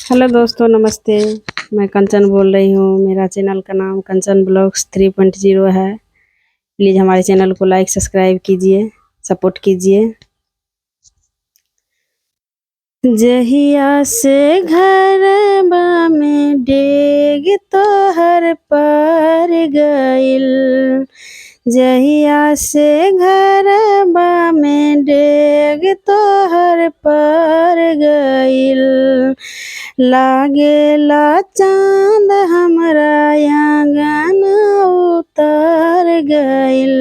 Hello दोस्तों, नमस्ते। मैं कंचन बोल रही हूँ। मेरा चैनल का नाम कंचन ब्लॉग्स 3.0 है। प्लीज़ हमारे चैनल को लाइक सब्सक्राइब कीजिए, सपोर्ट कीजिए। जहिया से घरबा में डेग तोहर पर गइल, जहिया से घरबा में डेग तोहर पर गइल, लागेला चाँद हमरा आंगन उतर गइल,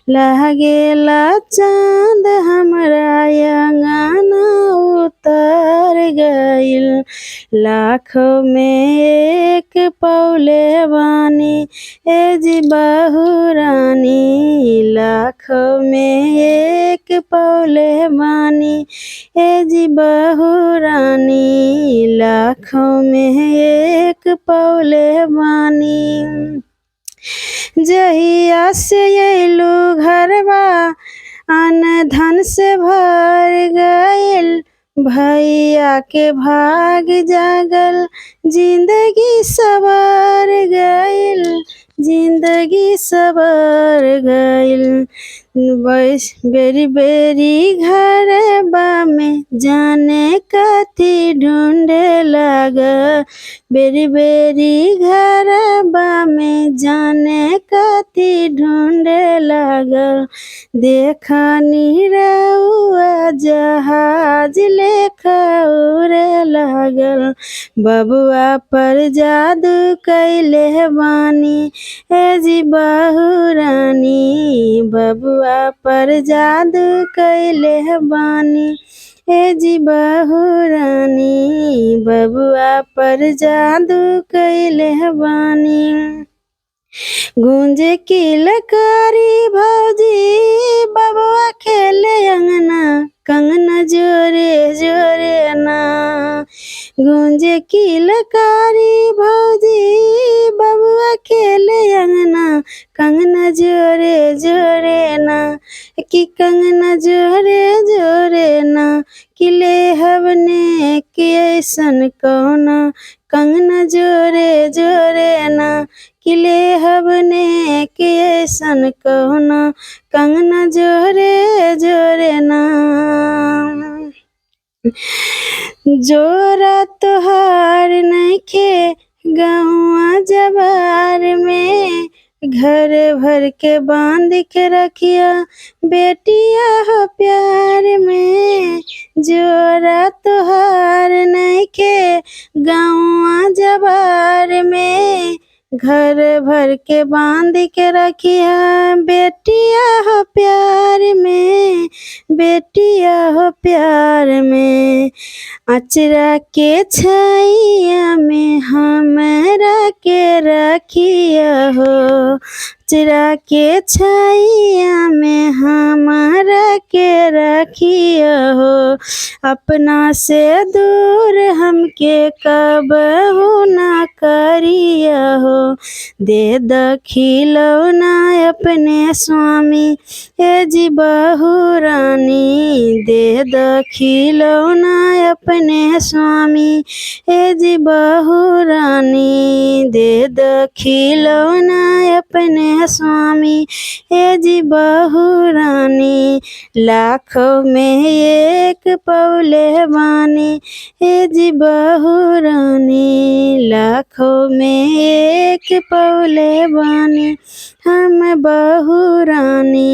लागेला चाँद हमरा आंगन उतर गइल। लाखों में एक पौले बानी ए जी बहुरानी, लाखों में एक पौले बानी ए जी बहुरानी, लाखों में एक पौले बानी। जहिया से अइलू घरबा अन धन से भर गइल, भैया के भाग जागल, जिंदगी सवर गइल, जिंदगी सवर गइल। बेरी बेरी घरबा में जाने कथी ढूंढे लगा, बेरी बेरी घरबा में जाने कथी ढूंढे लगा। देखनी रउआ जहाज लेखा उड़े लागल, बबुआ पर जादू कैले बानी ए जी बहुरानी, बबुआ पर जादू कैले बानी ए जी बहुरानी, बबुआ पर जादू कैले बानी। गूंजे किलकारी भौजी बबुआ खेले अंगना, कंगना जोरे जोरे ना। गूंजे किलकारी भौजी बबुआ खेले अंगना, कंगना जोरे जोरे ना, कि कंगना जोरे जोरे ना, किले हवने के ऐसन कौना, कंगना जोरे जोरे ना, किले हवने के ऐसन कौना, कंगना जोरे जोरे ना। जोरा तोहार नइखे गौआ जवार में, घर भर के बांध के रखिया बेटिया हो प्यार में। जोरा तोहार नइखे गौआ जवार में, घर भर के बांध के रखिया बेटिया हो प्यार में, बेटिया हो प्यार में। अचरा के छाइया में हमरा के रखिया हो, अचरा के छाइया में हमारा के रखिया हो, अपना से दूर हमके कबहू ना करिया हो। दे द खिलौना अपने स्वामी ए जी बहुरानी, दे द खिलौना अपने स्वामी ए जी बहुरानी, दे द खिलौना अपने स्वामी ए जी बहुरानी। लाखों में एक पौले बानी ए जी बहुरानी, लाखों में एक पौले बानी हम बहुरानी।